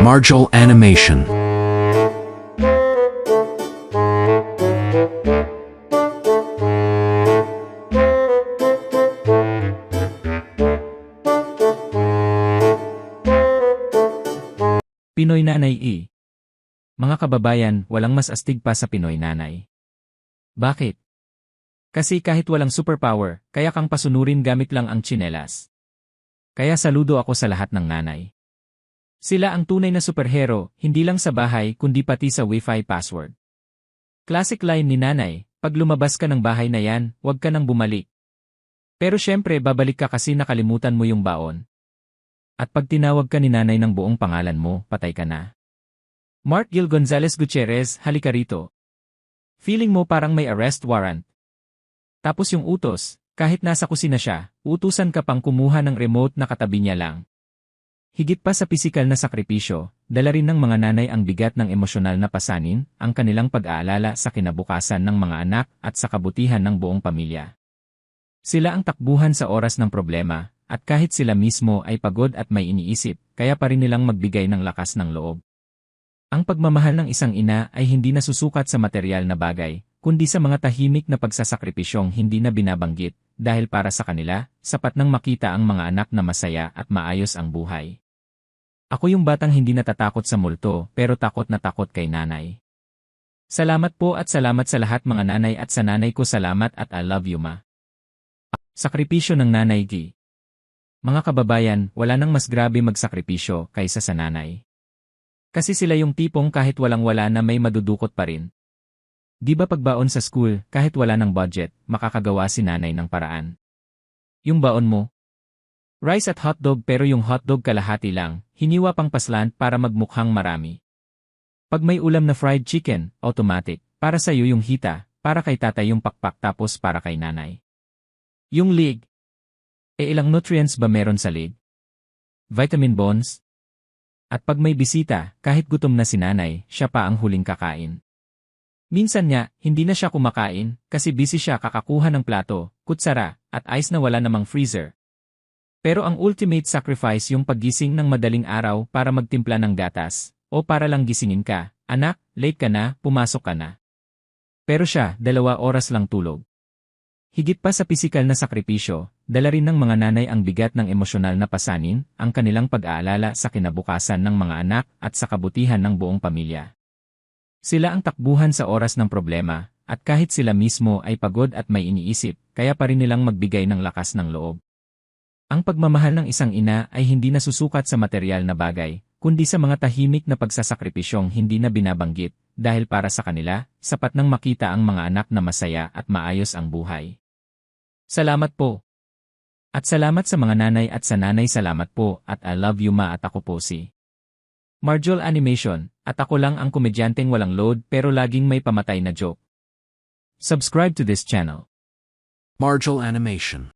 Marjol Animation. Pinoy Nanay E. Mga kababayan, walang mas astig pa sa Pinoy Nanay. Bakit? Kasi kahit walang superpower, kaya kang pasunurin gamit lang ang tsinelas. Kaya saludo ako sa lahat ng nanay. Sila ang tunay na superhero, hindi lang sa bahay kundi pati sa Wi-Fi password. Classic line ni nanay, pag lumabas ka ng bahay na yan, huwag ka nang bumalik. Pero syempre babalik ka kasi nakalimutan mo yung baon. At pag tinawag ka ni nanay ng buong pangalan mo, patay ka na. Mark Gil Gonzalez Gutierrez, halika rito. Feeling mo parang may arrest warrant. Tapos yung utos, kahit nasa kusina siya, utusan ka pang kumuha ng remote na katabi niya lang. Higit pa sa pisikal na sakripisyo, dala rin ng mga nanay ang bigat ng emosyonal na pasanin, ang kanilang pag-aalala sa kinabukasan ng mga anak at sa kabutihan ng buong pamilya. Sila ang takbuhan sa oras ng problema, at kahit sila mismo ay pagod at may iniisip, kaya pa rin nilang magbigay ng lakas ng loob. Ang pagmamahal ng isang ina ay hindi nasusukat sa material na bagay, kundi sa mga tahimik na pagsasakripisyong hindi na binabanggit, dahil para sa kanila, sapat nang makita ang mga anak na masaya at maayos ang buhay. Ako yung batang hindi natatakot sa multo, pero takot na takot kay nanay. Salamat po at salamat sa lahat mga nanay at sa nanay ko salamat at I love you ma. Sakripisyo ng Nanay G. Mga kababayan, wala nang mas grabe magsakripisyo kaysa sa nanay. Kasi sila yung tipong kahit walang-wala na may madudukot pa rin. Di ba pagbaon sa school, kahit wala ng budget, makakagawa si nanay ng paraan. Yung baon mo? Rice at hotdog pero yung hotdog kalahati lang, hiniwa pang paslant para magmukhang marami. Pag may ulam na fried chicken, automatic, para sa'yo yung hita, para kay tatay yung pakpak tapos para kay nanay. Yung lig. Ilang nutrients ba meron sa lig? Vitamin bonds? At pag may bisita, kahit gutom na si nanay, siya pa ang huling kakain. Minsan niya, hindi na siya kumakain, kasi busy siya kakakuha ng plato, kutsara, at ice na wala namang freezer. Pero ang ultimate sacrifice yung paggising ng madaling araw para magtimpla ng gatas, o para lang gisingin ka, anak, late ka na, pumasok ka na. Pero siya, 2 oras lang tulog. Higit pa sa pisikal na sakripisyo, dala rin ng mga nanay ang bigat ng emosyonal na pasanin, ang kanilang pag-aalala sa kinabukasan ng mga anak at sa kabutihan ng buong pamilya. Sila ang takbuhan sa oras ng problema, at kahit sila mismo ay pagod at may iniisip, kaya pa rin nilang magbigay ng lakas ng loob. Ang pagmamahal ng isang ina ay hindi nasusukat sa material na bagay, kundi sa mga tahimik na pagsasakripisyong hindi na binabanggit, dahil para sa kanila, sapat nang makita ang mga anak na masaya at maayos ang buhay. Salamat po. At salamat sa mga nanay at sa nanay salamat po at I love you ma at ako po si Marjol Animation, at ako lang ang komedyanteng walang load pero laging may pamatay na joke. Subscribe to this channel. Marjol Animation.